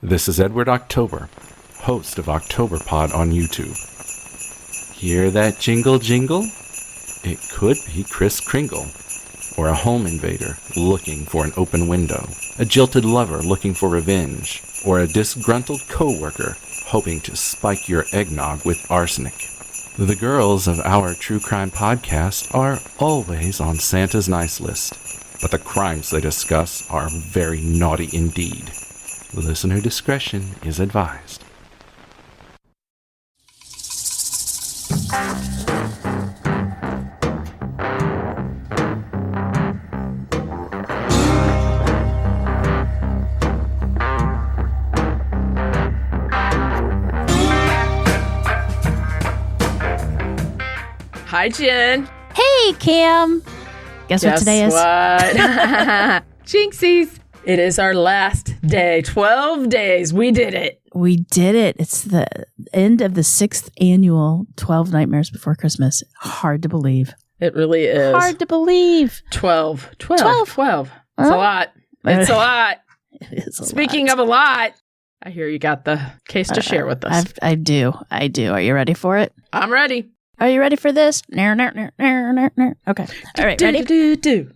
This is Edward October, host of OctoberPod on YouTube. Hear that jingle jingle? It could be Kris Kringle, or a home invader looking for an open window, a jilted lover looking for revenge, or a disgruntled coworker hoping to spike your eggnog with arsenic. The girls of our true crime podcast are always on Santa's nice list, but the crimes they discuss are very naughty indeed. Listener discretion is advised. Hi, Jen. Hey, Cam. Guess what today is? What? Jinxies. It is our last day. 12 days. We did it. We did it. It's the end of the 6th annual 12 Nightmares Before Christmas. Hard to believe. It really is. Hard to believe. 12. It's Huh? a lot. It's a lot. It is a Speaking lot. of a lot, I hear you got the case to share with us. I do. Are you ready for it? I'm ready. Are you ready for this? Okay. All right, ready? Do.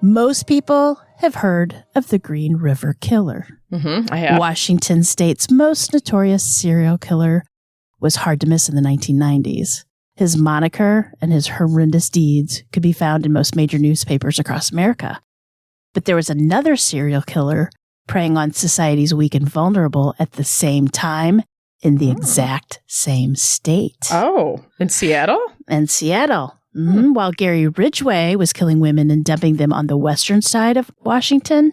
Most people have heard of the Green River Killer. I have. Washington State's most notorious serial killer was hard to miss in the 1990s. His moniker and his horrendous deeds could be found in most major newspapers across America. But there was another serial killer preying on society's weak and vulnerable at the same time in the exact same state. Oh, in Seattle? In Seattle. While Gary Ridgeway was killing women and dumping them on the western side of Washington,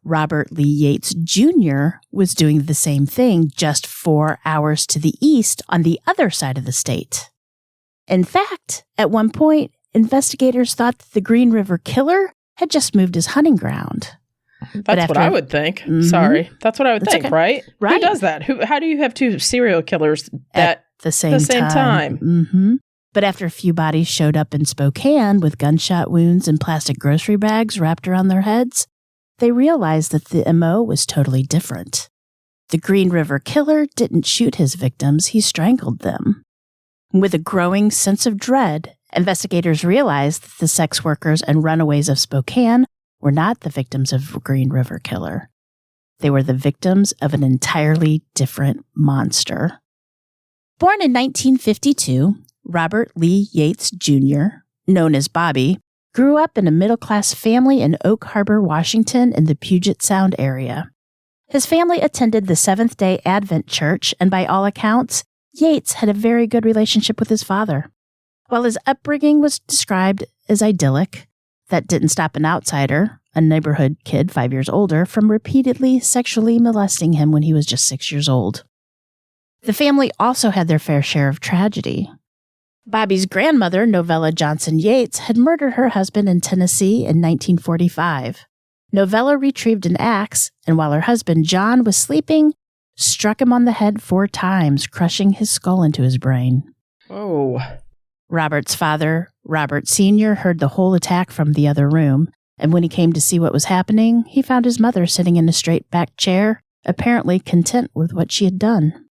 Robert Lee Yates Jr. was doing the same thing just 4 hours to the east on the other side of the state. In fact, at one point, investigators thought that the Green River Killer had just moved his hunting ground. That's what I would think. Sorry. That's what I would think, okay. right? Right. Who does that? How do you have two serial killers At the same time. But after a few bodies showed up in Spokane with gunshot wounds and plastic grocery bags wrapped around their heads, they realized that the MO was totally different. The Green River Killer didn't shoot his victims, he strangled them. With a growing sense of dread, investigators realized that the sex workers and runaways of Spokane were not the victims of Green River Killer. They were the victims of an entirely different monster. Born in 1952, Robert Lee Yates Jr., known as Bobby, grew up in a middle-class family in Oak Harbor, Washington, in the Puget Sound area. His family attended the Seventh-day Advent Church, and by all accounts, Yates had a very good relationship with his father. While his upbringing was described as idyllic, that didn't stop an outsider, a neighborhood kid 5 years older, from repeatedly sexually molesting him when he was just 6 years old. The family also had their fair share of tragedy. Bobby's grandmother, Novella Johnson Yates, had murdered her husband in Tennessee in 1945. Novella retrieved an axe, and while her husband, John, was sleeping, struck him on the head 4 times, crushing his skull into his brain. Oh. Robert's father, Robert Sr., heard the whole attack from the other room, and when he came to see what was happening, he found his mother sitting in a straight-back chair, apparently content with what she had done.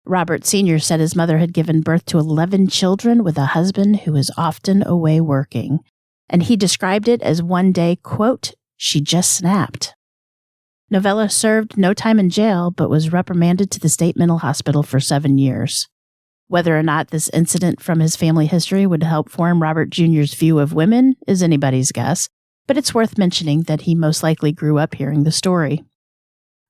Robert Sr. said his mother had given birth to 11 children with a husband who was often away working, and he described it as one day, quote, she just snapped. Novella served no time in jail, but was reprimanded to the state mental hospital for 7 years. Whether or not this incident from his family history would help form Robert Jr.'s view of women is anybody's guess, but it's worth mentioning that he most likely grew up hearing the story.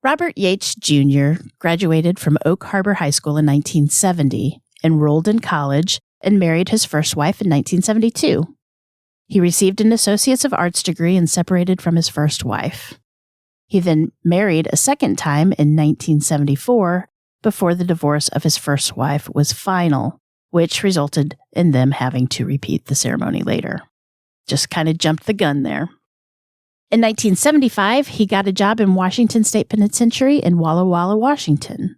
Robert Yates Jr. graduated from Oak Harbor High School in 1970, enrolled in college, and married his first wife in 1972. He received an Associates of Arts degree and separated from his first wife. He then married a second time in 1974 before the divorce of his first wife was final, which resulted in them having to repeat the ceremony later. Just kind of jumped the gun there. In 1975, he got a job in Washington State Penitentiary in Walla Walla, Washington.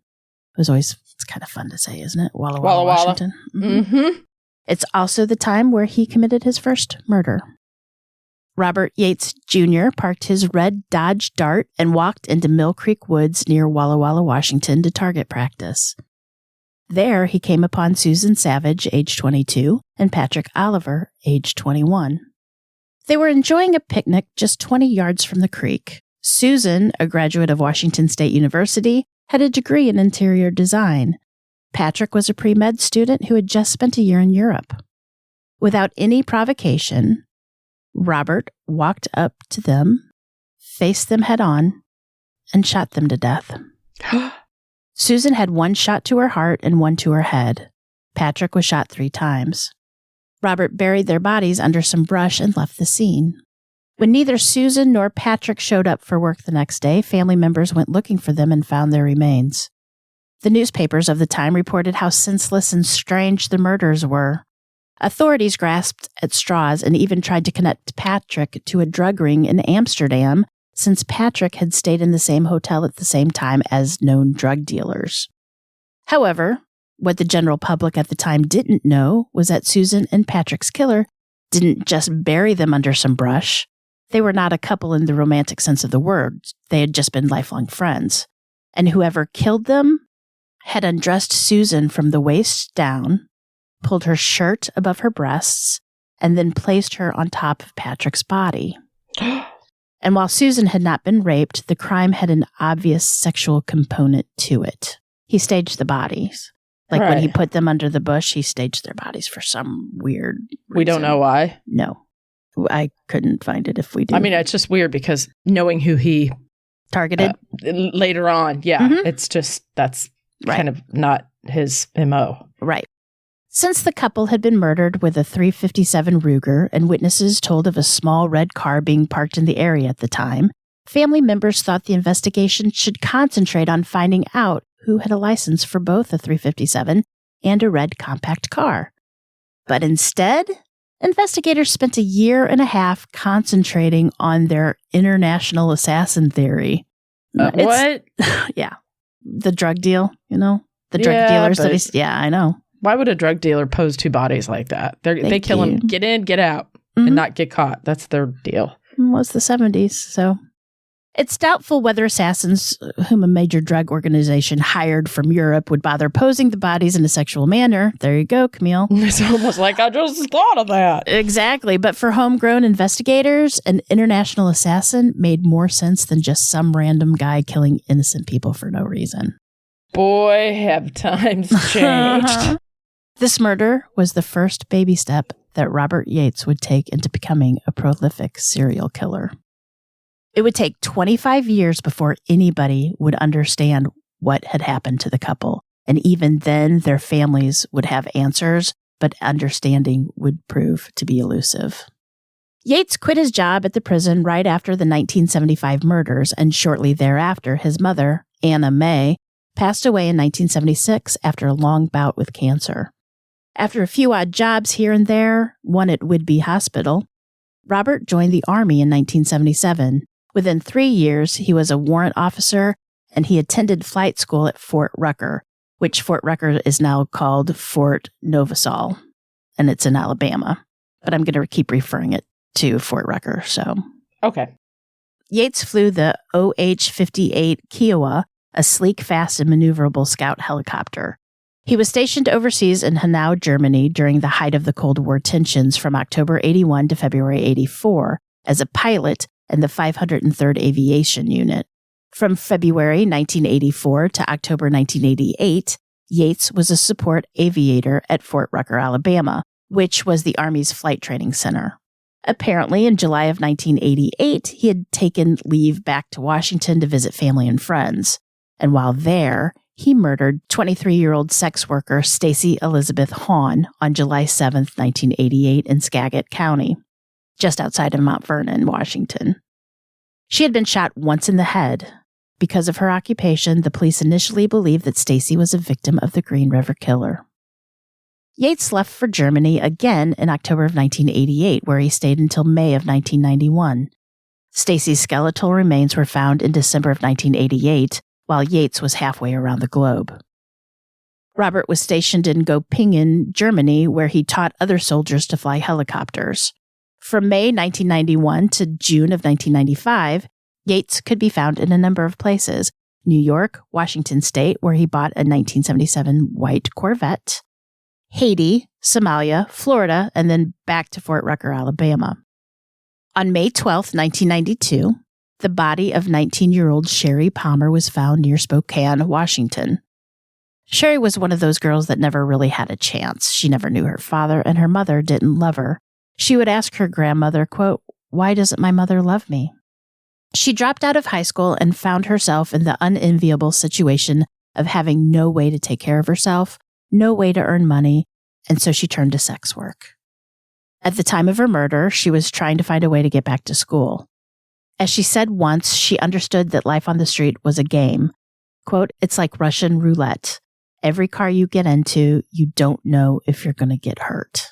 It's kind of fun to say, isn't it? Walla Walla, Washington. Mm-hmm. It's also the time where he committed his first murder. Robert Yates Jr. parked his red Dodge Dart and walked into Mill Creek Woods near Walla Walla, Washington to target practice. There, he came upon Susan Savage, age 22, and Patrick Oliver, age 21. They were enjoying a picnic just 20 yards from the creek. Susan, a graduate of Washington State University, had a degree in interior design. Patrick was a pre-med student who had just spent a year in Europe. Without any provocation, Robert walked up to them, faced them head on, and shot them to death. Susan had one shot to her heart and one to her head. Patrick was shot 3 times. Robert buried their bodies under some brush and left the scene. When neither Susan nor Patrick showed up for work the next day, family members went looking for them and found their remains. The newspapers of the time reported how senseless and strange the murders were. Authorities grasped at straws and even tried to connect Patrick to a drug ring in Amsterdam, since Patrick had stayed in the same hotel at the same time as known drug dealers. However, what the general public at the time didn't know was that Susan and Patrick's killer didn't just bury them under some brush. They were not a couple in the romantic sense of the word. They had just been lifelong friends. And whoever killed them had undressed Susan from the waist down, pulled her shirt above her breasts, and then placed her on top of Patrick's body. And while Susan had not been raped, the crime had an obvious sexual component to it. He staged the bodies. When he put them under the bush, he staged their bodies for some weird reason. We don't know why. No. I couldn't find it if we did. I mean, it's just weird because knowing who he targeted later on, it's just, that's kind of not his MO. Right. Since the couple had been murdered with a .357 Ruger and witnesses told of a small red car being parked in the area at the time, family members thought the investigation should concentrate on finding out who had a license for both a .357 and a red compact car. But instead, investigators spent 1.5 years concentrating on their international assassin theory. What? Yeah. The drug deal, the drug dealers. I know. Why would a drug dealer pose 2 bodies like that? They kill them, get in, get out, and not get caught. That's their deal. Well, it's the 70s, so. It's doubtful whether assassins whom a major drug organization hired from Europe would bother posing the bodies in a sexual manner. There you go, Camille. It's almost like I just thought of that. Exactly. But for homegrown investigators, an international assassin made more sense than just some random guy killing innocent people for no reason. Boy, have times changed. This murder was the first baby step that Robert Yates would take into becoming a prolific serial killer. It would take 25 years before anybody would understand what had happened to the couple. And even then, their families would have answers, but understanding would prove to be elusive. Yates quit his job at the prison right after the 1975 murders, and shortly thereafter, his mother, Anna May, passed away in 1976 after a long bout with cancer. After a few odd jobs here and there, one at Whidbey Hospital, Robert joined the Army in 1977. Within 3 years, he was a warrant officer, and he attended flight school at Fort Rucker, which Fort Rucker is now called Fort Novasol, and it's in Alabama. But I'm going to keep referring it to Fort Rucker, so. Okay. Yates flew the OH-58 Kiowa, a sleek, fast, and maneuverable scout helicopter. He was stationed overseas in Hanau, Germany during the height of the Cold War tensions from October 81 to February 84 as a pilot in the 503rd Aviation Unit. From February 1984 to October 1988, Yates was a support aviator at Fort Rucker, Alabama, which was the Army's flight training center. Apparently, in July of 1988, he had taken leave back to Washington to visit family and friends. And while there, he murdered 23-year-old sex worker Stacy Elizabeth Hawn on July 7, 1988 in Skagit County, just outside of Mount Vernon, Washington. She had been shot once in the head. Because of her occupation, the police initially believed that Stacy was a victim of the Green River Killer. Yates left for Germany again in October of 1988, where he stayed until May of 1991. Stacy's skeletal remains were found in December of 1988, while Yates was halfway around the globe. Robert was stationed in Göppingen, Germany, where he taught other soldiers to fly helicopters. From May 1991 to June of 1995, Yates could be found in a number of places: New York, Washington State, where he bought a 1977 white Corvette, Haiti, Somalia, Florida, and then back to Fort Rucker, Alabama. On May 12, 1992, the body of 19-year-old Sherry Palmer was found near Spokane, Washington. Sherry was one of those girls that never really had a chance. She never knew her father, and her mother didn't love her. She would ask her grandmother, quote, "Why doesn't my mother love me?" She dropped out of high school and found herself in the unenviable situation of having no way to take care of herself, no way to earn money, and so she turned to sex work. At the time of her murder, she was trying to find a way to get back to school. As she said once, she understood that life on the street was a game. Quote, "It's like Russian roulette. Every car you get into, you don't know if you're going to get hurt."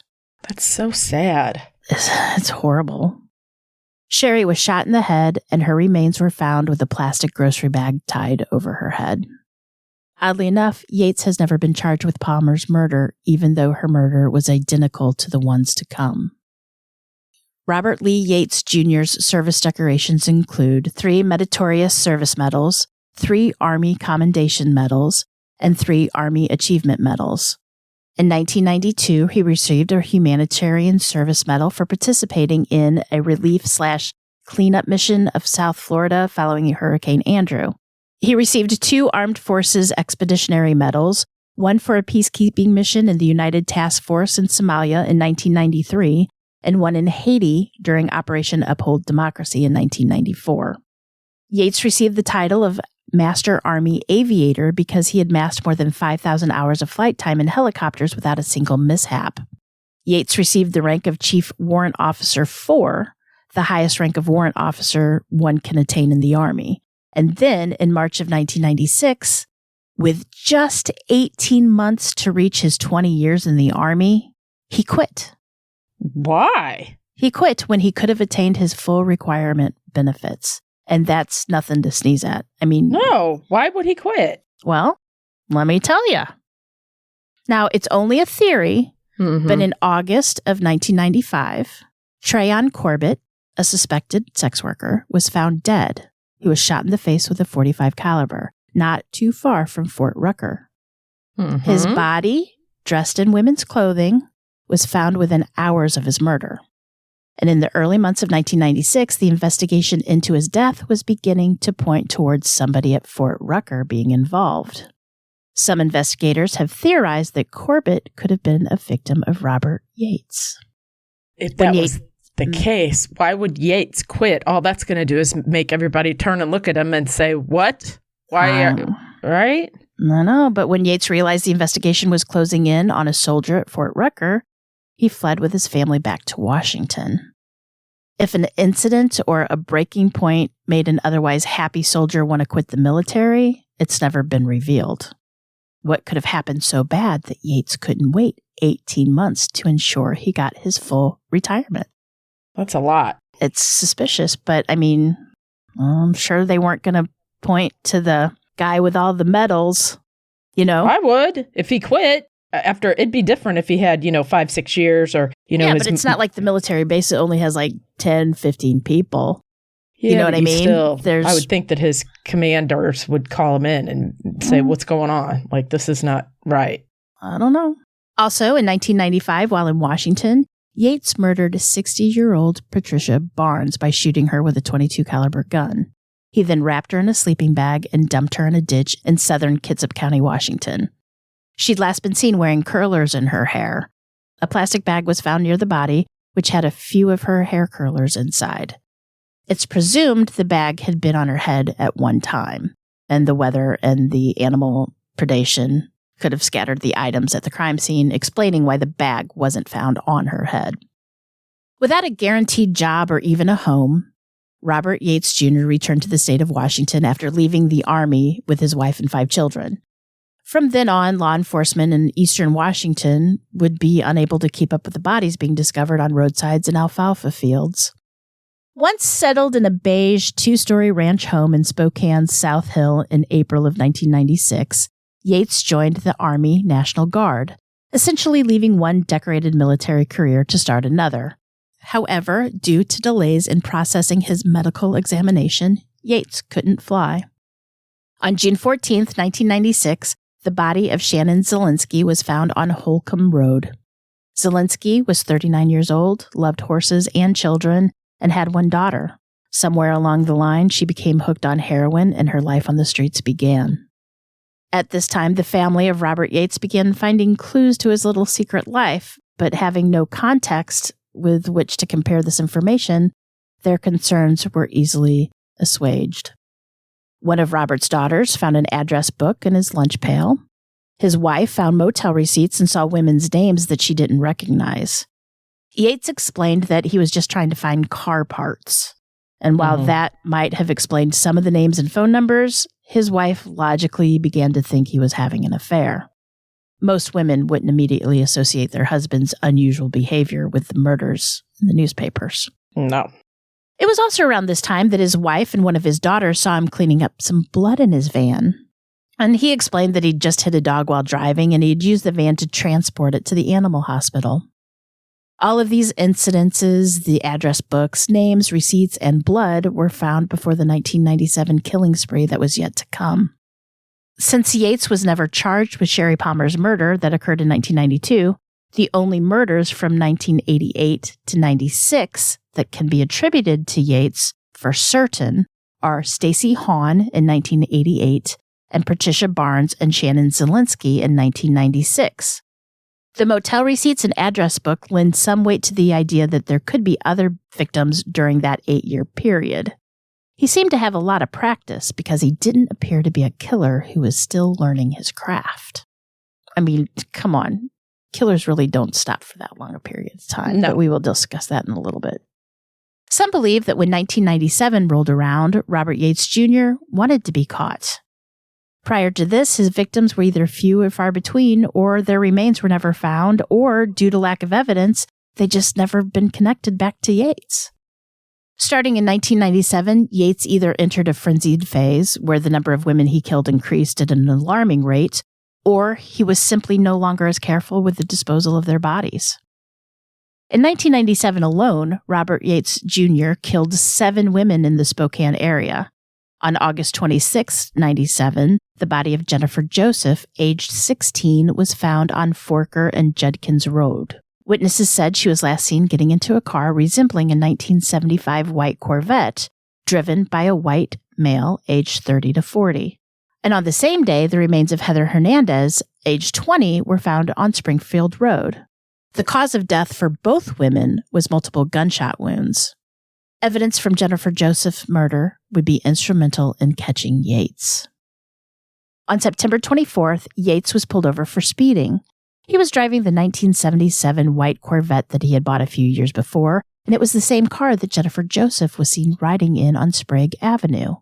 That's so sad. It's horrible. Sherry was shot in the head, and her remains were found with a plastic grocery bag tied over her head. Oddly enough, Yates has never been charged with Palmer's murder, even though her murder was identical to the ones to come. Robert Lee Yates Jr.'s service decorations include 3 Meritorious Service Medals, 3 Army Commendation Medals, and 3 Army Achievement Medals. In 1992, he received a Humanitarian Service Medal for participating in a relief/cleanup mission of South Florida following Hurricane Andrew. He received 2 Armed Forces Expeditionary Medals, one for a peacekeeping mission in the United Task Force in Somalia in 1993, and one in Haiti during Operation Uphold Democracy in 1994. Yates received the title of Master Army Aviator because he had massed more than 5,000 hours of flight time in helicopters without a single mishap. Yates received the rank of Chief Warrant Officer 4, the highest rank of warrant officer one can attain in the Army. And then, in March of 1996, with just 18 months to reach his 20 years in the Army, he quit. Why? He quit when he could have attained his full requirement benefits. And that's nothing to sneeze at. I mean... No, why would he quit? Well, let me tell you. Now, it's only a theory, but in August of 1995, Treyon Corbett, a suspected sex worker, was found dead. He was shot in the face with a .45 caliber, not too far from Fort Rucker. His body, dressed in women's clothing, was found within hours of his murder. And in the early months of 1996, the investigation into his death was beginning to point towards somebody at Fort Rucker being involved. Some investigators have theorized that Corbett could have been a victim of Robert Yates. If that was the case, why would Yates quit? All that's going to do is make everybody turn and look at him and say, "What? Why?" Right? No, but when Yates realized the investigation was closing in on a soldier at Fort Rucker, he fled with his family back to Washington. If an incident or a breaking point made an otherwise happy soldier want to quit the military, it's never been revealed. What could have happened so bad that Yates couldn't wait 18 months to ensure he got his full retirement? That's a lot. It's suspicious, but I mean, I'm sure they weren't going to point to the guy with all the medals, you know? I would, if he quit. After, it'd be different if he had, 5-6 years or, Yeah, but it's not like the military base. It only has like 10, 15 people. Yeah, you know what I mean? I would think that his commanders would call him in and say, "What's going on? Like, this is not right." I don't know. Also, in 1995, while in Washington, Yates murdered 60-year-old Patricia Barnes by shooting her with a .22 caliber gun. He then wrapped her in a sleeping bag and dumped her in a ditch in southern Kitsap County, Washington. She'd last been seen wearing curlers in her hair. A plastic bag was found near the body, which had a few of her hair curlers inside. It's presumed the bag had been on her head at one time, and the weather and the animal predation could have scattered the items at the crime scene, explaining why the bag wasn't found on her head. Without a guaranteed job or even a home, Robert Yates Jr. returned to the state of Washington after leaving the Army with his wife and 5 children. From then on, law enforcement in eastern Washington would be unable to keep up with the bodies being discovered on roadsides and alfalfa fields. Once settled in a beige 2-story ranch home in Spokane's South Hill in April of 1996, Yates joined the Army National Guard, essentially leaving one decorated military career to start another. However, due to delays in processing his medical examination, Yates couldn't fly. On June 14, 1996, the body of Shannon Zielinski was found on Holcomb Road. Zielinski was 39 years old, loved horses and children, and had one daughter. Somewhere along the line, she became hooked on heroin and her life on the streets began. At this time, the family of Robert Yates began finding clues to his little secret life, but having no context with which to compare this information, their concerns were easily assuaged. One of Robert's daughters found an address book in his lunch pail. His wife found motel receipts and saw women's names that she didn't recognize. Yates explained that he was just trying to find car parts. And while that might have explained some of the names and phone numbers, his wife logically began to think he was having an affair. Most women wouldn't immediately associate their husband's unusual behavior with the murders in the newspapers. No. It was also around this time that his wife and one of his daughters saw him cleaning up some blood in his van. And he explained that he'd just hit a dog while driving and he'd used the van to transport it to the animal hospital. All of these incidences, the address books, names, receipts, and blood were found before the 1997 killing spree that was yet to come. Since Yates was never charged with Sherry Palmer's murder that occurred in 1992, the only murders from 1988 to 96 that can be attributed to Yates for certain are Stacy Hawn in 1988 and Patricia Barnes and Shannon Zielinski in 1996. The motel receipts and address book lend some weight to the idea that there could be other victims during that 8-year period. He seemed to have a lot of practice because he didn't appear to be a killer who was still learning his craft. I mean, come on. Killers really don't stop for that long a period of time, but we will discuss that in a little bit. Some believe that when 1997 rolled around, Robert Yates Jr. wanted to be caught. Prior to this, his victims were either few or far between, or their remains were never found, or due to lack of evidence, they just never been connected back to Yates. Starting in 1997, Yates either entered a frenzied phase where the number of women he killed increased at an alarming rate, or he was simply no longer as careful with the disposal of their bodies. In 1997 alone, Robert Yates Jr. killed 7 women in the Spokane area. On August 26, 1997, the body of Jennifer Joseph, aged 16, was found on Forker and Judkins Road. Witnesses said she was last seen getting into a car resembling a 1975 white Corvette, driven by a white male aged 30 to 40. And on the same day, the remains of Heather Hernandez, aged 20, were found on Springfield Road. The cause of death for both women was multiple gunshot wounds. Evidence from Jennifer Joseph's murder would be instrumental in catching Yates. On September 24th, Yates was pulled over for speeding. He was driving the 1977 white Corvette that he had bought a few years before, and it was the same car that Jennifer Joseph was seen riding in on Sprague Avenue.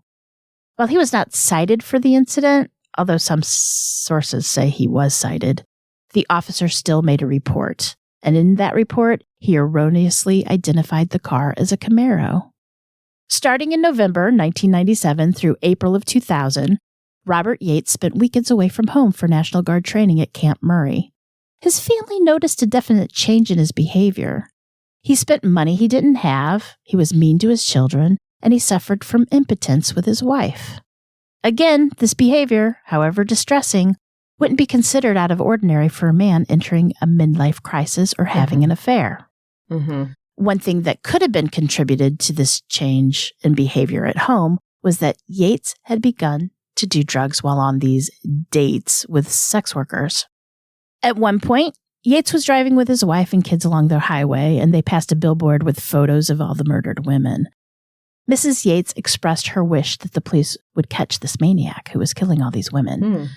While he was not cited for the incident, although some sources say he was cited, the officer still made a report. And in that report, he erroneously identified the car as a Camaro. Starting in November 1997 through April of 2000, Robert Yates spent weekends away from home for National Guard training at Camp Murray. His family noticed a definite change in his behavior. He spent money he didn't have, he was mean to his children, and he suffered from impotence with his wife. Again, this behavior, however distressing, wouldn't be considered out of ordinary for a man entering a midlife crisis or having an affair. One thing that could have been contributed to this change in behavior at home was that Yates had begun to do drugs while on these dates with sex workers. At one point, Yates was driving with his wife and kids along the highway, and they passed a billboard with photos of all the murdered women. Mrs. Yates expressed her wish that the police would catch this maniac who was killing all these women.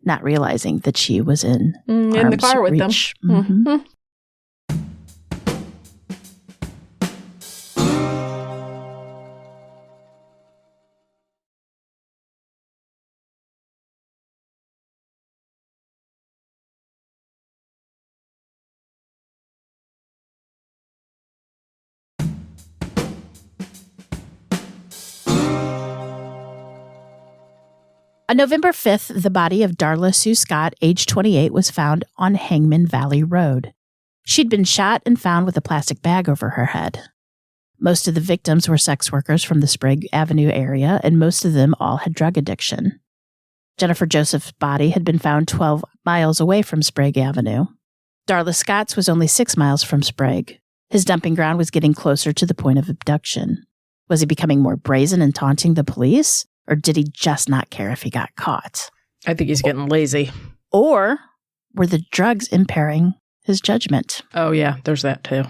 Not realizing that she was in the car with reach. them. On November 5th, the body of Darla Sue Scott, age 28, was found on Hangman Valley Road. She'd been shot and found with a plastic bag over her head. Most of the victims were sex workers from the Sprague Avenue area, and most of them all had drug addiction. Jennifer Joseph's body had been found 12 miles away from Sprague Avenue. Darla Scott's was only 6 miles from Sprague. His dumping ground was getting closer to the point of abduction. Was he becoming more brazen and taunting the police? Or did he just not care if he got caught? I think he's getting lazy. Or were the drugs impairing his judgment? Oh, yeah, there's that too.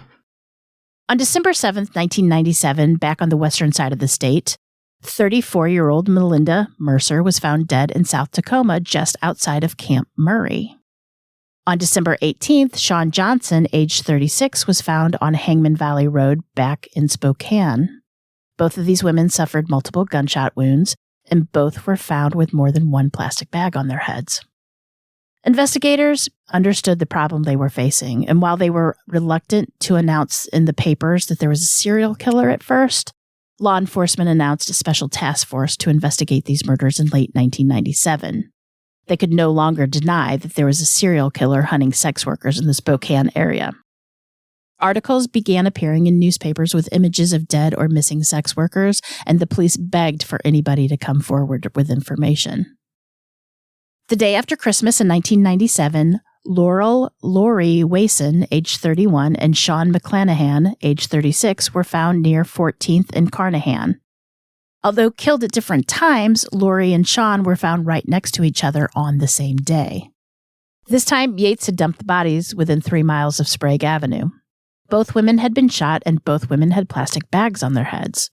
On December 7th, 1997, back on the western side of the state, 34-year-old Melinda Mercer was found dead in South Tacoma just outside of Camp Murray. On December 18th, Sean Johnson, age 36, was found on Hangman Valley Road back in Spokane. Both of these women suffered multiple gunshot wounds, and both were found with more than one plastic bag on their heads. Investigators understood the problem they were facing, and while they were reluctant to announce in the papers that there was a serial killer at first, law enforcement announced a special task force to investigate these murders in late 1997. They could no longer deny that there was a serial killer hunting sex workers in the Spokane area. Articles began appearing in newspapers with images of dead or missing sex workers, and the police begged for anybody to come forward with information. The day after Christmas in 1997, Lori Wason, age 31, and Sean McClanahan, age 36, were found near 14th and Carnahan. Although killed at different times, Lori and Sean were found right next to each other on the same day. This time, Yates had dumped the bodies within 3 miles of Sprague Avenue. Both women had been shot, and both women had plastic bags on their heads.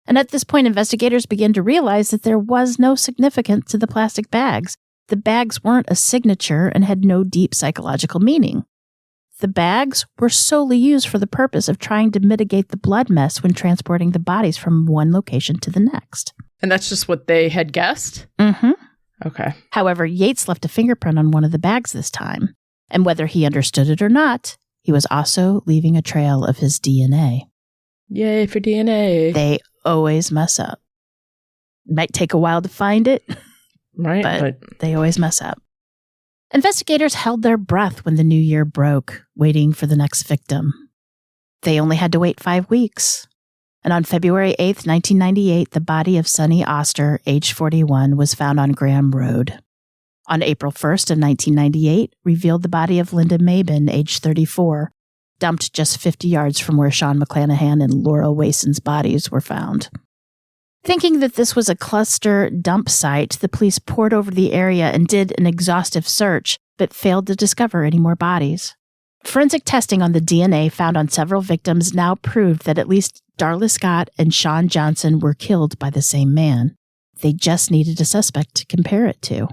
And at this point, investigators began to realize that there was no significance to the plastic bags. The bags weren't a signature and had no deep psychological meaning. The bags were solely used for the purpose of trying to mitigate the blood mess when transporting the bodies from one location to the next. And that's just what they had guessed? Mm-hmm. Okay. However, Yates left a fingerprint on one of the bags this time, and whether he understood it or not, he was also leaving a trail of his DNA. Yay for DNA. They always mess up. Might take a while to find it, right? But they always mess up. Investigators held their breath when the new year broke, waiting for the next victim. They only had to wait 5 weeks. And on February 8th, 1998, the body of Sonny Oster, age 41, was found on Graham Road. On April 1st of 1998, revealed the body of Linda Mabin, age 34, dumped just 50 yards from where Sean McClanahan and Laurel Wason's bodies were found. Thinking that this was a cluster dump site, the police poured over the area and did an exhaustive search, but failed to discover any more bodies. Forensic testing on the DNA found on several victims now proved that at least Darla Scott and Sean Johnson were killed by the same man. They just needed a suspect to compare it to.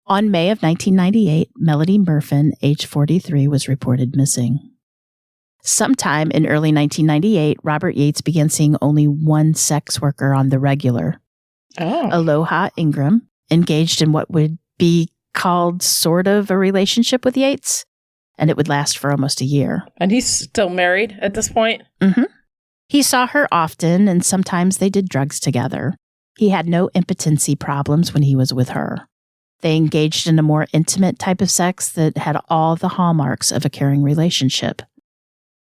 On May of 1998, Melody Murfin, age 43, was reported missing. Sometime in early 1998, Robert Yates began seeing only one sex worker on the regular. Oh. Aloha Ingram, engaged in what would be called sort of a relationship with Yates, and it would last for almost a year. And he's still married at this point? Mm-hmm. He saw her often, and sometimes they did drugs together. He had no impotency problems when he was with her. They engaged in a more intimate type of sex that had all the hallmarks of a caring relationship.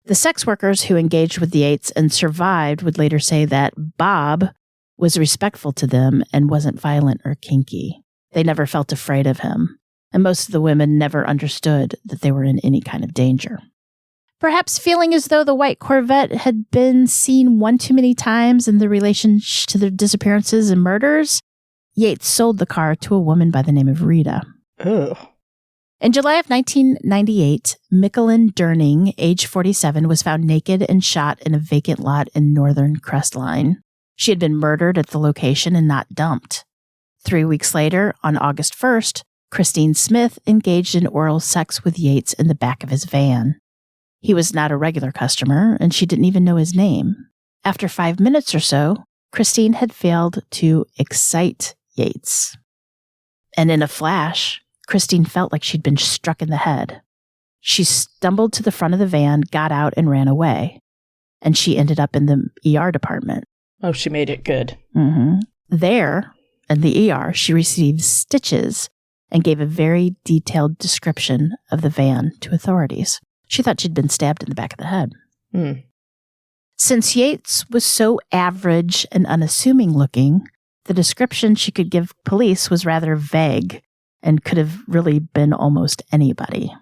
The sex workers who engaged with the Yates and survived would later say that Bob was respectful to them and wasn't violent or kinky. They never felt afraid of him, and most of the women never understood that they were in any kind of danger. Perhaps feeling as though the white Corvette had been seen one too many times in the relation to their disappearances and murders, Yates sold the car to a woman by the name of Rita. Ugh. In July of 1998, Michelin Durning, age 47, was found naked and shot in a vacant lot in northern Crestline. She had been murdered at the location and not dumped. 3 weeks later, on August 1st, Christine Smith engaged in oral sex with Yates in the back of his van. He was not a regular customer, and she didn't even know his name. After 5 minutes or so, Christine had failed to excite Yates. And in a flash, Christine felt like she'd been struck in the head. She stumbled to the front of the van, got out, and ran away. And she ended up in the ER department. Oh, she made it good. Mm-hmm. There, in the ER, she received stitches and gave a very detailed description of the van to authorities. She thought she'd been stabbed in the back of the head. Since Yates was so average and unassuming looking, the description she could give police was rather vague and could have really been almost anybody.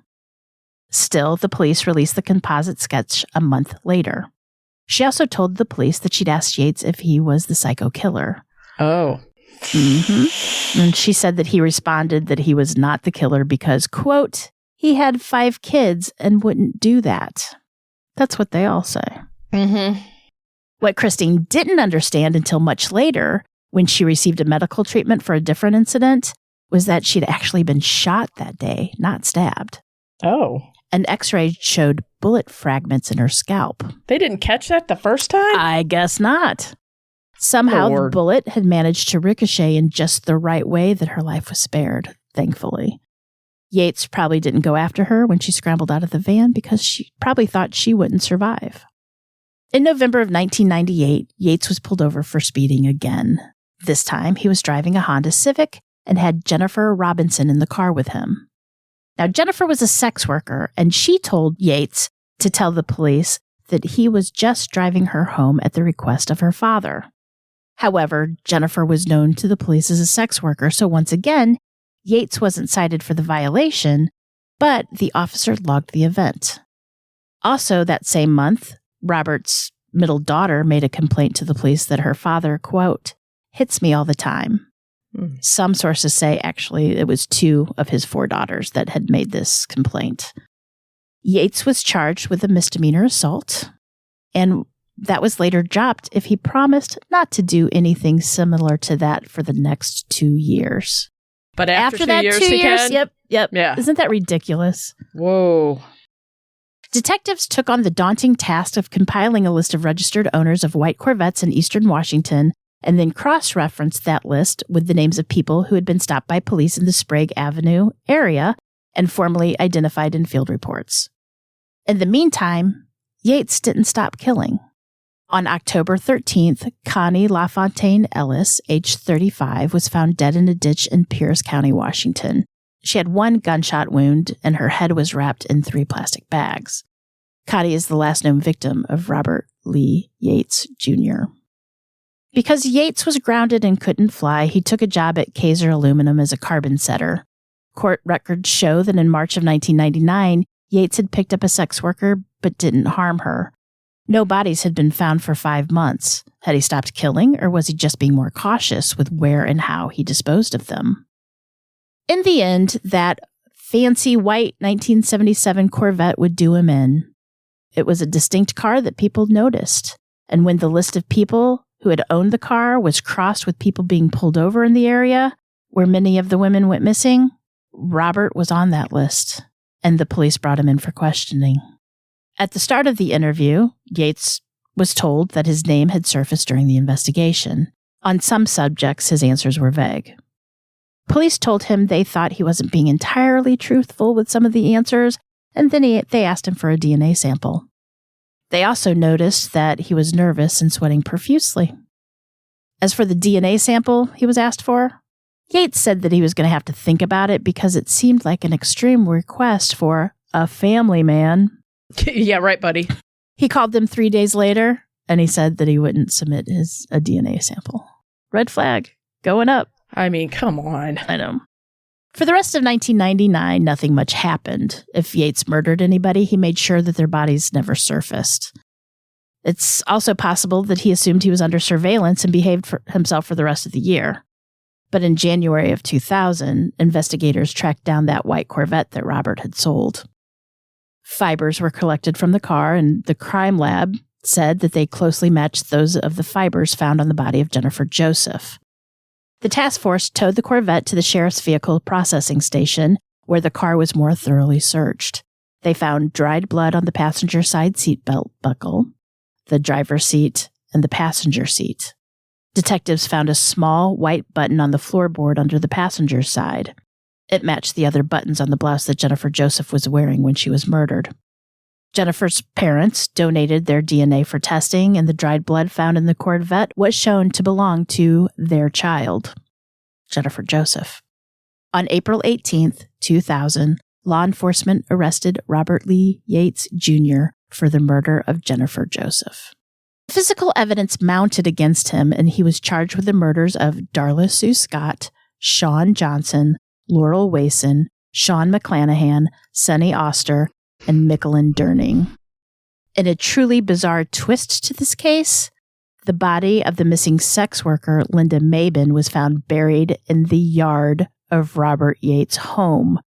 Still, the police released the composite sketch a month later. She also told the police that she'd asked Yates if he was the psycho killer. Oh. And she said that he responded that he was not the killer because, quote, he had 5 kids and wouldn't do that. That's what they all say. What Christine didn't understand until much later, when she received a medical treatment for a different incident, was that she'd actually been shot that day, not stabbed. Oh. An x-ray showed bullet fragments in her scalp. They didn't catch that the first time? I guess not. Somehow the bullet had managed to ricochet in just the right way that her life was spared, thankfully. Yates probably didn't go after her when she scrambled out of the van because she probably thought she wouldn't survive. In November of 1998, Yates was pulled over for speeding again. This time, he was driving a Honda Civic and had Jennifer Robinson in the car with him. Now, Jennifer was a sex worker, and she told Yates to tell the police that he was just driving her home at the request of her father. However, Jennifer was known to the police as a sex worker, so once again, Yates wasn't cited for the violation, but the officer logged the event. Also, that same month, Robert's middle daughter made a complaint to the police that her father, quote, hits me all the time. Some sources say actually it was 2 of his 4 daughters that had made this complaint. Yates was charged with a misdemeanor assault, and that was later dropped if he promised not to do anything similar to that for the next 2 years. But after that 2 years, 2 years, can? Yep. Yeah. Isn't that ridiculous? Whoa. Detectives took on the daunting task of compiling a list of registered owners of white Corvettes in eastern Washington and then cross-referenced that list with the names of people who had been stopped by police in the Sprague Avenue area and formally identified in field reports. In the meantime, Yates didn't stop killing. On October 13th, Connie LaFontaine Ellis, age 35, was found dead in a ditch in Pierce County, Washington. She had 1 gunshot wound, and her head was wrapped in 3 plastic bags. Connie is the last known victim of Robert Lee Yates Jr. Because Yates was grounded and couldn't fly, he took a job at Kaiser Aluminum as a carbon setter. Court records show that in March of 1999, Yates had picked up a sex worker but didn't harm her. No bodies had been found for 5 months. Had he stopped killing, or was he just being more cautious with where and how he disposed of them? In the end, that fancy white 1977 Corvette would do him in. It was a distinct car that people noticed, and when the list of people who had owned the car was crossed with people being pulled over in the area where many of the women went missing, Robert was on that list, and the police brought him in for questioning. At the start of the interview, Yates was told that his name had surfaced during the investigation. On some subjects, his answers were vague. Police told him they thought he wasn't being entirely truthful with some of the answers, and then they asked him for a DNA sample. They also noticed that he was nervous and sweating profusely. As for the DNA sample he was asked for, Yates said that he was going to have to think about it because it seemed like an extreme request for a family man. Yeah, right, buddy. He called them 3 days later, and he said that he wouldn't submit a DNA sample. Red flag. Going up. I mean, come on. I know. For the rest of 1999, nothing much happened. If Yates murdered anybody, he made sure that their bodies never surfaced. It's also possible that he assumed he was under surveillance and behaved for himself for the rest of the year. But in January of 2000, investigators tracked down that white Corvette that Robert had sold. Fibers were collected from the car, and the crime lab said that they closely matched those of the fibers found on the body of Jennifer Joseph. The task force towed the Corvette to the sheriff's vehicle processing station, where the car was more thoroughly searched. They found dried blood on the passenger side seatbelt buckle, the driver's seat, and the passenger seat. Detectives found a small white button on the floorboard under the passenger's side. It matched the other buttons on the blouse that Jennifer Joseph was wearing when she was murdered. Jennifer's parents donated their DNA for testing, and the dried blood found in the Corvette was shown to belong to their child. Jennifer Joseph. On April 18th, 2000, law enforcement arrested Robert Lee Yates Jr. for the murder of Jennifer Joseph. Physical evidence mounted against him, and he was charged with the murders of Darla Sue Scott, Sean Johnson, Laurel Wason, Sean McClanahan, Sonny Oster, and Michelin Durning. In a truly bizarre twist to this case, the body of the missing sex worker, Linda Mabin, was found buried in the yard of Robert Yates' home,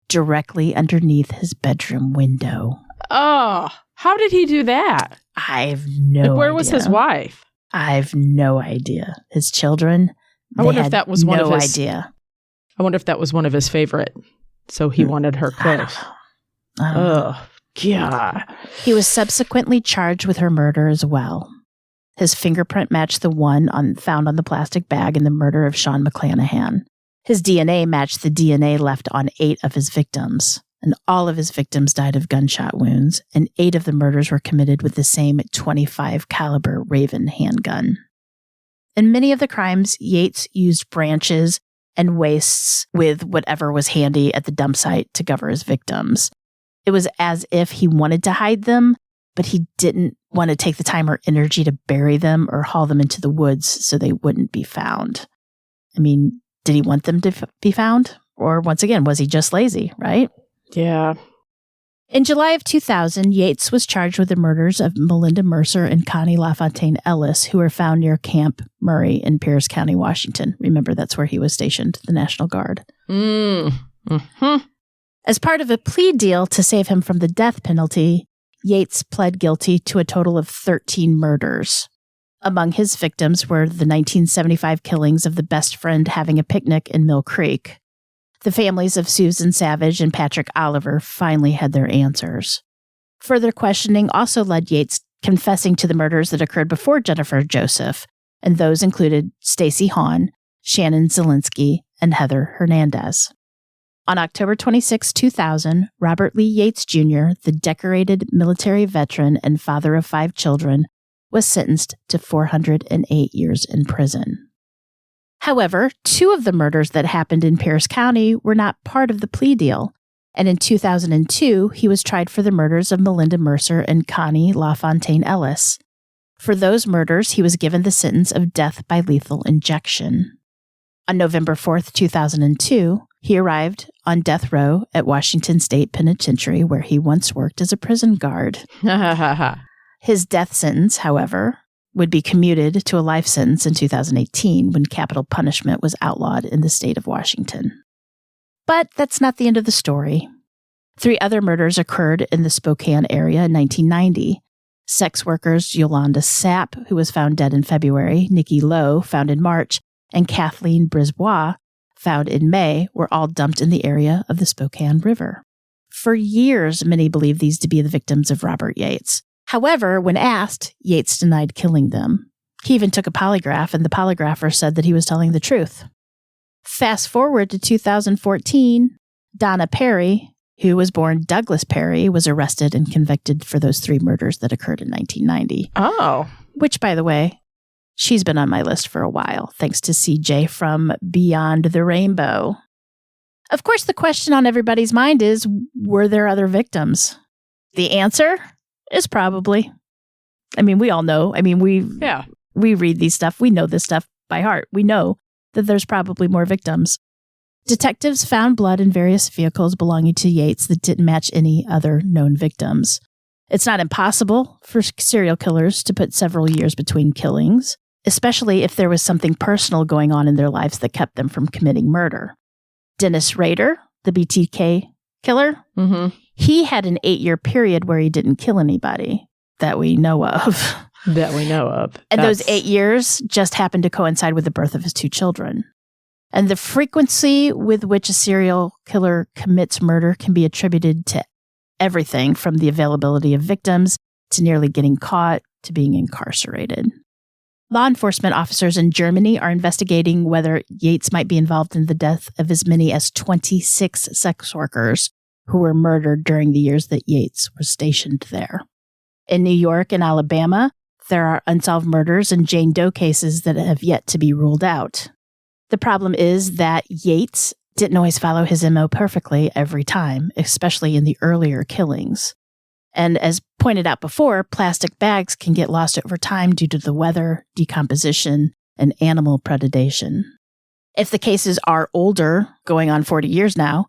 directly underneath his bedroom window. Oh, how did he do that? I've no idea. Where was his wife? I've no idea. His children, I wonder if that was one of his... idea. I wonder if that was one of his favorite. So he wanted her close. I don't know. Oh, God. He was subsequently charged with her murder as well. His fingerprint matched the one found on the plastic bag in the murder of Sean McClanahan. His DNA matched the DNA left on 8 of his victims, and all of his victims died of gunshot wounds, and 8 of the murders were committed with the same .25 caliber Raven handgun. In many of the crimes, Yates used branches and wastes with whatever was handy at the dump site to cover his victims. It was as if he wanted to hide them, but he didn't want to take the time or energy to bury them or haul them into the woods so they wouldn't be found. I mean, did he want them to be found? Or once again, was he just lazy, right? Yeah. In July of 2000, Yates was charged with the murders of Melinda Mercer and Connie LaFontaine Ellis, who were found near Camp Murray in Pierce County, Washington. Remember, that's where he was stationed, the National Guard. Mm-hmm. As part of a plea deal to save him from the death penalty, Yates pled guilty to a total of 13 murders. Among his victims were the 1975 killings of the best friend having a picnic in Mill Creek. The families of Susan Savage and Patrick Oliver finally had their answers. Further questioning also led Yates confessing to the murders that occurred before Jennifer Joseph, and those included Stacy Hahn, Shannon Zielinski, and Heather Hernandez. On October 26, 2000, Robert Lee Yates Jr., the decorated military veteran and father of 5 children, was sentenced to 408 years in prison. However, 2 of the murders that happened in Pierce County were not part of the plea deal, and in 2002, he was tried for the murders of Melinda Mercer and Connie LaFontaine Ellis. For those murders, he was given the sentence of death by lethal injection. On November 4, 2002, he arrived on death row at Washington State Penitentiary, where he once worked as a prison guard. His death sentence, however, would be commuted to a life sentence in 2018 when capital punishment was outlawed in the state of Washington. But that's not the end of the story. 3 other murders occurred in the Spokane area in 1990. Sex workers Yolanda Sapp, who was found dead in February, Nikki Lowe, found in March, and Kathleen Brisbois, found in May, were all dumped in the area of the Spokane River. For years, many believed these to be the victims of Robert Yates. However, when asked, Yates denied killing them. He even took a polygraph, and the polygrapher said that he was telling the truth. Fast forward to 2014, Donna Perry, who was born Douglas Perry, was arrested and convicted for those 3 murders that occurred in 1990. Oh. Which, by the way, she's been on my list for a while, thanks to CJ from Beyond the Rainbow. Of course, the question on everybody's mind is, were there other victims? The answer is probably. I mean, we all know. I mean, we read these stuff. We know this stuff by heart. We know that there's probably more victims. Detectives found blood in various vehicles belonging to Yates that didn't match any other known victims. It's not impossible for serial killers to put several years between killings, especially if there was something personal going on in their lives that kept them from committing murder. Dennis Rader, the BTK killer, he had an 8-year period where he didn't kill anybody that we know of. And those 8 years just happened to coincide with the birth of his 2 children. And the frequency with which a serial killer commits murder can be attributed to everything from the availability of victims to nearly getting caught to being incarcerated. Law enforcement officers in Germany are investigating whether Yates might be involved in the death of as many as 26 sex workers who were murdered during the years that Yates was stationed there. In New York and Alabama, there are unsolved murders and Jane Doe cases that have yet to be ruled out. The problem is that Yates didn't always follow his MO perfectly every time, especially in the earlier killings. And as pointed out before, plastic bags can get lost over time due to the weather, decomposition, and animal predation. If the cases are older, going on 40 years now,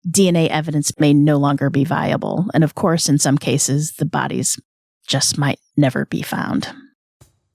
DNA evidence may no longer be viable. And of course, in some cases, the bodies just might never be found.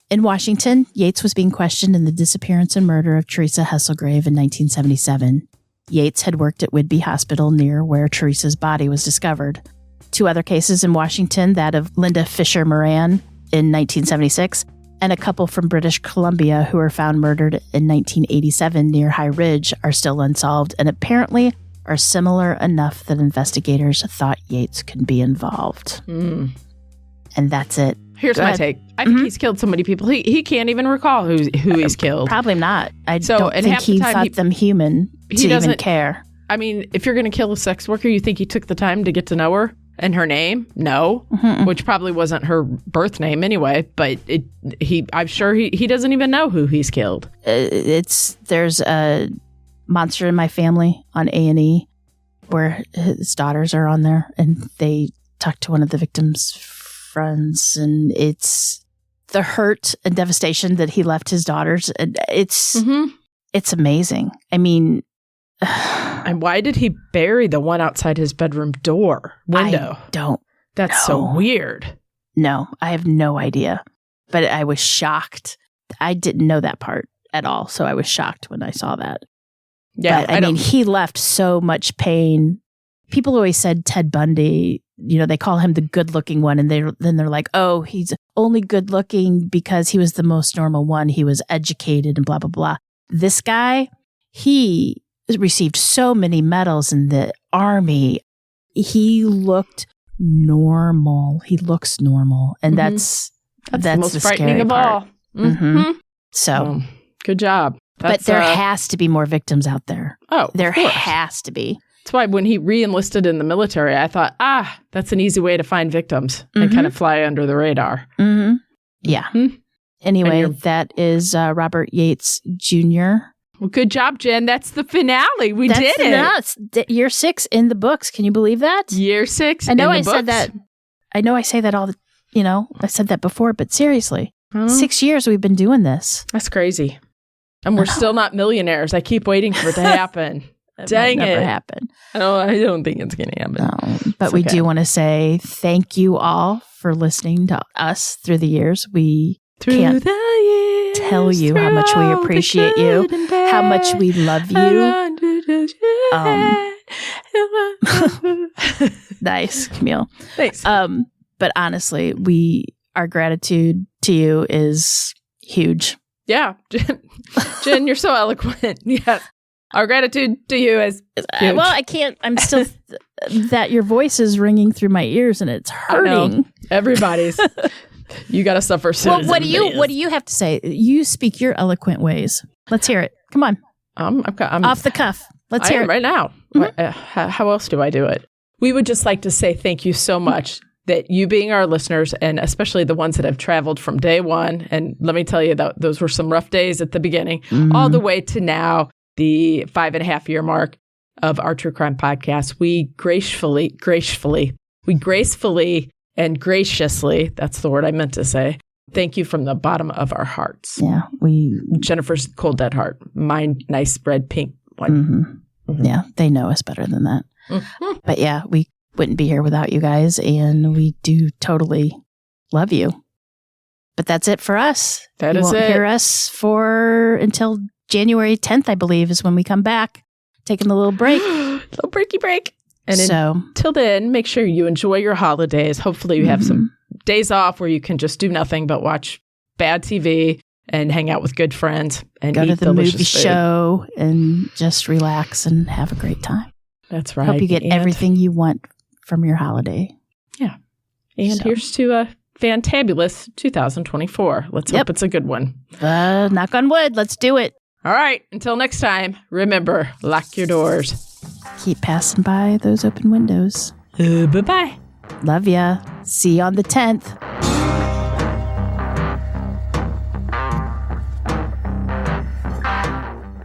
In Washington, Yates was being questioned in the disappearance and murder of Teresa Hesselgrave in 1977. Yates had worked at Whidbey Hospital near where Teresa's body was discovered. 2 other cases in Washington, that of Linda Fisher Moran in 1976, and a couple from British Columbia who were found murdered in 1987 near High Ridge, are still unsolved and apparently are similar enough that investigators thought Yates could be involved. And that's it. Here's my take. I think he's killed so many people. He can't even recall who he's killed. Probably not. I don't think he thought them human to even care. I mean, if you're going to kill a sex worker, you think he took the time to get to know her and her name? No, which probably wasn't her birth name anyway. But I'm sure he doesn't even know who he's killed. There's a Monster in My Family on A&E where his daughters are on there, and they talk to one of the victims' friends, and it's the hurt and devastation that he left his daughters. And it's amazing. I mean, and why did he bury the one outside his bedroom window? That's so weird. No, I have no idea. But I was shocked. I didn't know that part at all, so I was shocked when I saw that. Yeah, but, I mean, he left so much pain. People always said Ted Bundy, they call him the good-looking one, and then they're like, oh, he's only good-looking because he was the most normal one. He was educated and blah, blah, blah. This guy, he received so many medals in the Army. He looked normal. He looks normal. And that's the most frightening of all. So, good job. But there has to be more victims out there. Oh, there has to be. That's why when he re-enlisted in the military, I thought, that's an easy way to find victims and kind of fly under the radar. Yeah. Anyway, that is Robert Yates Jr. Well, good job, Jen. That's the finale. We did it. Year 6 in the books. Can you believe that? Year 6 I know I said that. I know I say that all the, I said that before, but seriously, 6 years we've been doing this. That's crazy. And we're still not millionaires. I keep waiting for it to happen. Dang it. Never happen. I don't think it's going to happen. No, but we do want to say thank you all for listening to us through the years. We can't tell you how much we appreciate you, how much we love you. Nice, Camille. Thanks. But honestly, our gratitude to you is huge. Yeah. Jen, you're so eloquent. Yes. Our gratitude to you is huge. Well, I can't. I'm still that your voice is ringing through my ears and it's hurting. Everybody's. You got to suffer soon. Well, what do you have to say? You speak your eloquent ways. Let's hear it. Come on. I'm off the cuff. Let's hear it right now. How else do I do it? We would just like to say thank you so much that you being our listeners, and especially the ones that have traveled from day one. And let me tell you that those were some rough days at the beginning, all the way to now, the 5.5-year mark of our True Crime podcast. We gracefully and graciously, that's the word I meant to say, thank you from the bottom of our hearts. Yeah. Jennifer's cold dead heart, my nice red pink one. Yeah, they know us better than that. But yeah, we wouldn't be here without you guys, and we do totally love you. But that's it for us. You won't hear us until January 10th, I believe, is when we come back, taking a little break. Little breaky break. And until then, make sure you enjoy your holidays. Hopefully you have some days off where you can just do nothing but watch bad TV and hang out with good friends and go eat to the movie food. show and just relax and have a great time. That's right. Hope you get everything you want from your holiday. Yeah. And here's to a fantabulous 2024. Let's hope it's a good one. Knock on wood. Let's do it. All right. Until next time, remember, lock your doors. Keep passing by those open windows. Bye-bye. Love ya. See you on the 10th.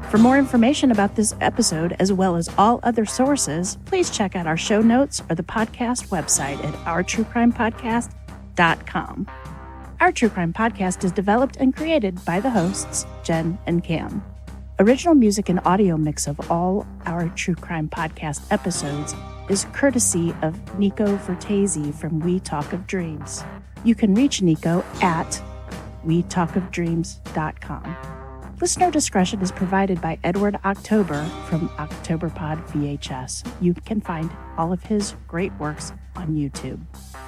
For more information about this episode, as well as all other sources, please check out our show notes or the podcast website at ourtruecrimepodcast.com. Our True Crime Podcast is developed and created by the hosts, Jen and Cam. Original music and audio mix of all our True Crime Podcast episodes is courtesy of Nico Vertese from We Talk of Dreams. You can reach Nico at wetalkofdreams.com. Listener discretion is provided by Edward October from OctoberPod VHS. You can find all of his great works on YouTube.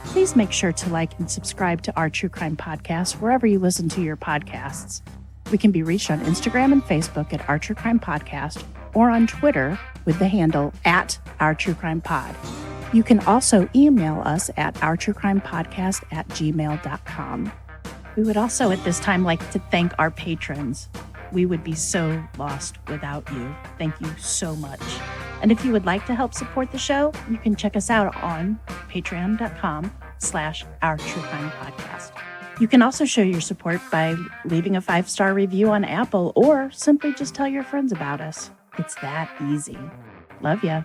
Please make sure to like and subscribe to our True Crime Podcast wherever you listen to your podcasts. We can be reached on Instagram and Facebook at Our True Crime Podcast or on Twitter with the handle at Our True Crime Pod. You can also email us at ourtruecrimepodcast@gmail.com. We would also at this time like to thank our patrons. We would be so lost without you. Thank you so much. And if you would like to help support the show, you can check us out on patreon.com/Our True Crime Podcast. You can also show your support by leaving a 5-star review on Apple or simply just tell your friends about us. It's that easy. Love ya.